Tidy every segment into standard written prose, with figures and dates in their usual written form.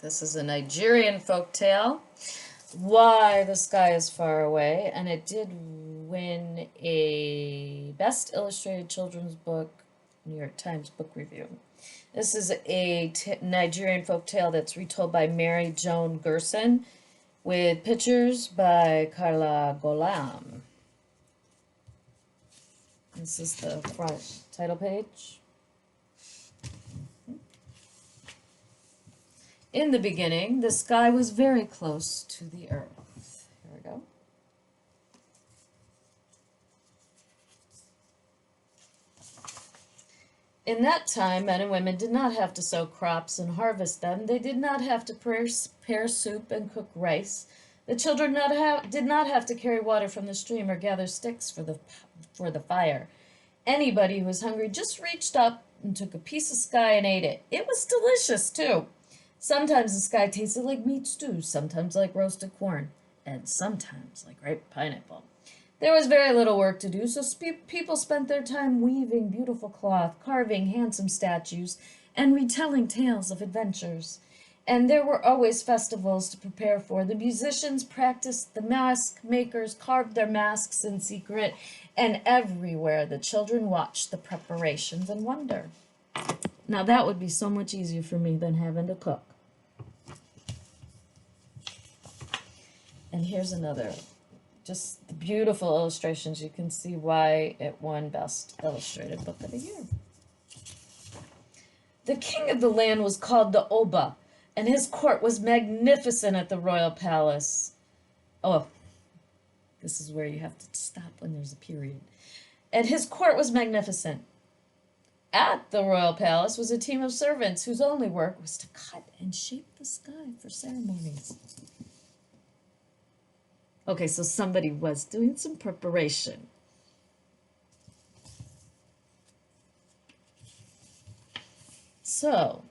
This is a Nigerian folk tale. Why the Sky is Far Away, and it did win a Best Illustrated Children's Book, New York Times Book Review. This is a Nigerian folk tale that's retold by Mary Joan Gerson with pictures by Carla Golam. This is the front title page. In the beginning, the sky was very close to the earth. Here we go. In that time, men and women did not have to sow crops and harvest them. They did not have to prepare soup and cook rice. The children did not have to carry water from the stream or gather sticks for the fire. Anybody who was hungry just reached up and took a piece of sky and ate it. It was delicious, too. Sometimes the sky tasted like meat stew, sometimes like roasted corn, and sometimes like ripe pineapple. There was very little work to do, so people spent their time weaving beautiful cloth, carving handsome statues, and retelling tales of adventures. And there were always festivals to prepare for. The musicians practiced, the mask makers carved their masks in secret, and everywhere the children watched the preparations and wondered. Now that would be so much easier for me than having to cook. And here's another, just the beautiful illustrations. You can see why it won Best Illustrated Book of the Year. The king of the land was called the Oba, and his court was magnificent at the royal palace. Oh, this is where you have to stop when there's a period. And his court was magnificent. At the royal palace was a team of servants whose only work was to cut and shape the sky for ceremonies. Okay, so somebody was doing some preparation. So,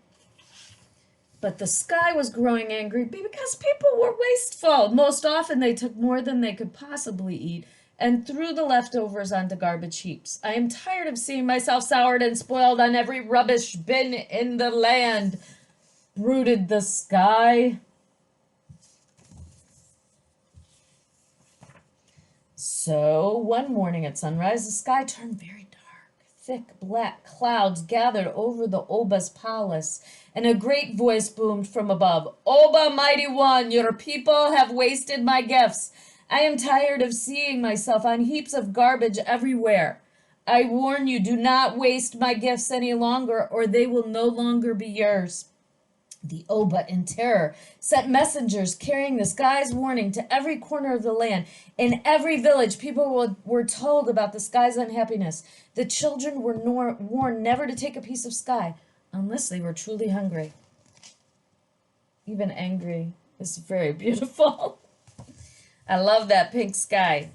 but the sky was growing angry because people were wasteful. Most often they took more than they could possibly eat and threw the leftovers onto garbage heaps. I am tired of seeing myself soured and spoiled on every rubbish bin in the land, brooded the sky. So, one morning at sunrise, the sky turned very dark. Thick black clouds gathered over the Oba's palace, and a great voice boomed from above. "Oba, mighty one, your people have wasted my gifts. I am tired of seeing myself on heaps of garbage everywhere. I warn you, do not waste my gifts any longer, or they will no longer be yours." The Oba, in terror, sent messengers carrying the sky's warning to every corner of the land. In every village, people were told about the sky's unhappiness. The children were warned never to take a piece of sky unless they were truly hungry. Even angry is very beautiful. I love that pink sky.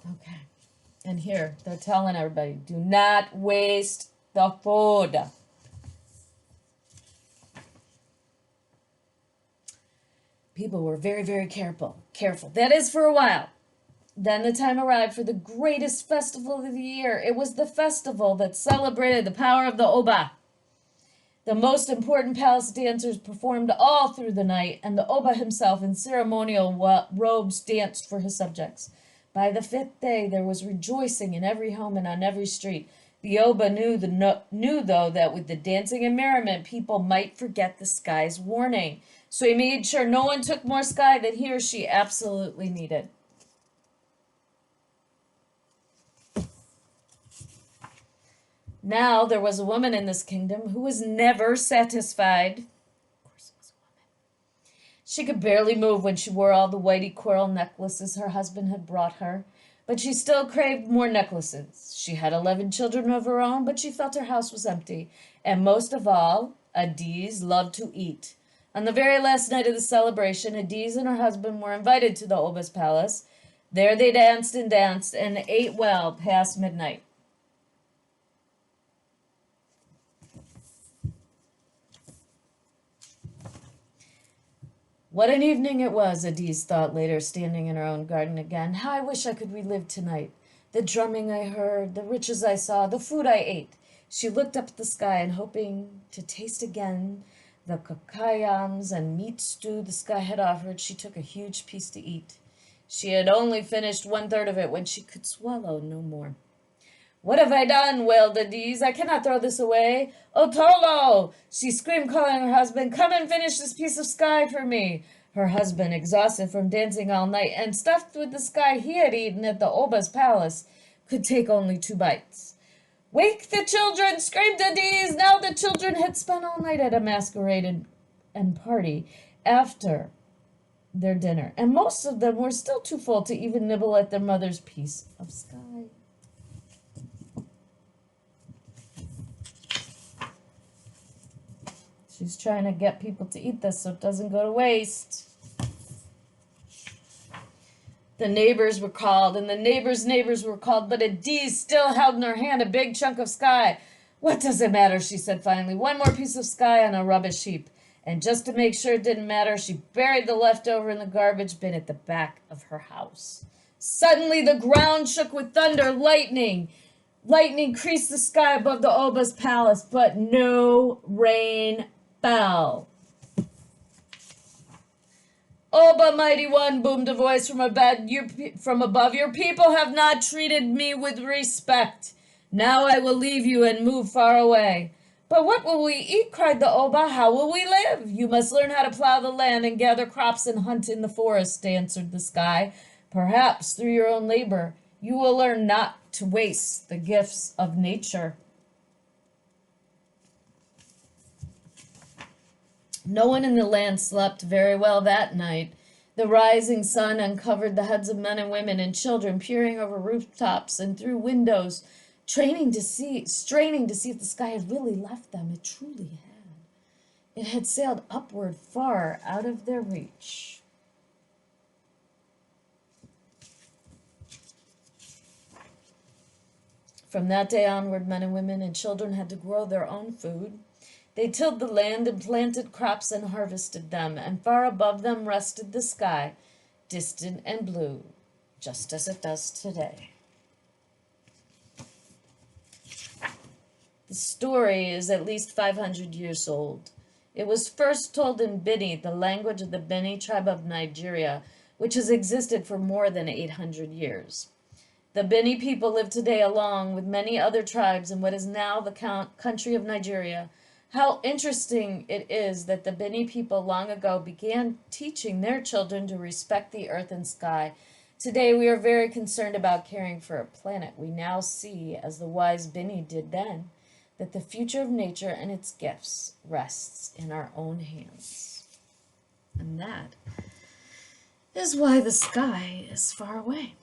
Okay, and here they're telling everybody, do not waste the food. People were very, very careful. That is for a while. Then the time arrived for the greatest festival of the year. It was the festival that celebrated the power of the Oba. The most important palace dancers performed all through the night, and the Oba himself in ceremonial robes danced for his subjects. By the 5th day, there was rejoicing in every home and on every street. The Oba knew, though, that with the dancing and merriment, people might forget the sky's warning. So he made sure no one took more sky than he or she absolutely needed. Now there was a woman in this kingdom who was never satisfied. Of course it was a woman. She could barely move when she wore all the whitey coral necklaces her husband had brought her, but she still craved more necklaces. She had 11 children of her own, but she felt her house was empty. And most of all, Adiz loved to eat. On the very last night of the celebration, Adiz and her husband were invited to the Oba's palace. There they danced and ate well past midnight. What an evening it was, Adiz thought later, standing in her own garden again. How I wish I could relive tonight. The drumming I heard, the riches I saw, the food I ate. She looked up at the sky and hoping to taste again the cocoyams and meat stew the sky had offered, she took a huge piece to eat. She had only finished 1/3 of it when she could swallow no more. "What have I done?" wailed Adise. "I cannot throw this away. Otolo!" she screamed, calling her husband. "Come and finish this piece of sky for me." Her husband, exhausted from dancing all night and stuffed with the sky he had eaten at the Oba's palace, could take only 2 bites. "Wake the children!" screamed Adise. Now the children had spent all night at a masquerade and party after their dinner, and most of them were still too full to even nibble at their mother's piece of sky. She's trying to get people to eat this so it doesn't go to waste. The neighbors were called, and the neighbors were called, but Adise still held in her hand a big chunk of sky. "What does it matter?" she said finally. "One more piece of sky on a rubbish heap." And just to make sure it didn't matter, she buried the leftover in the garbage bin at the back of her house. Suddenly the ground shook with thunder, lightning. Lightning creased the sky above the Oba's palace, but no rain fell. "Oba, mighty one," boomed a voice from above. "Your people have not treated me with respect. Now I will leave you and move far away." "But what will we eat?" cried the Oba. "How will we live?" "You must learn how to plow the land and gather crops and hunt in the forest," answered the sky. "Perhaps through your own labor you will learn not to waste the gifts of nature." No one in the land slept very well that night. The rising sun uncovered the heads of men and women and children peering over rooftops and through windows, straining to see if the sky had really left them. It truly had. It had sailed upward far out of their reach. From that day onward, men and women and children had to grow their own food. They tilled the land and planted crops and harvested them, and far above them rested the sky, distant and blue, just as it does today. The story is at least 500 years old. It was first told in Bini, the language of the Bini tribe of Nigeria, which has existed for more than 800 years. The Bini people live today along with many other tribes in what is now the country of Nigeria. How interesting it is that the Bini people long ago began teaching their children to respect the earth and sky. Today we are very concerned about caring for a planet. We now see, as the wise Bini did then, that the future of nature and its gifts rests in our own hands. And that is why the sky is far away.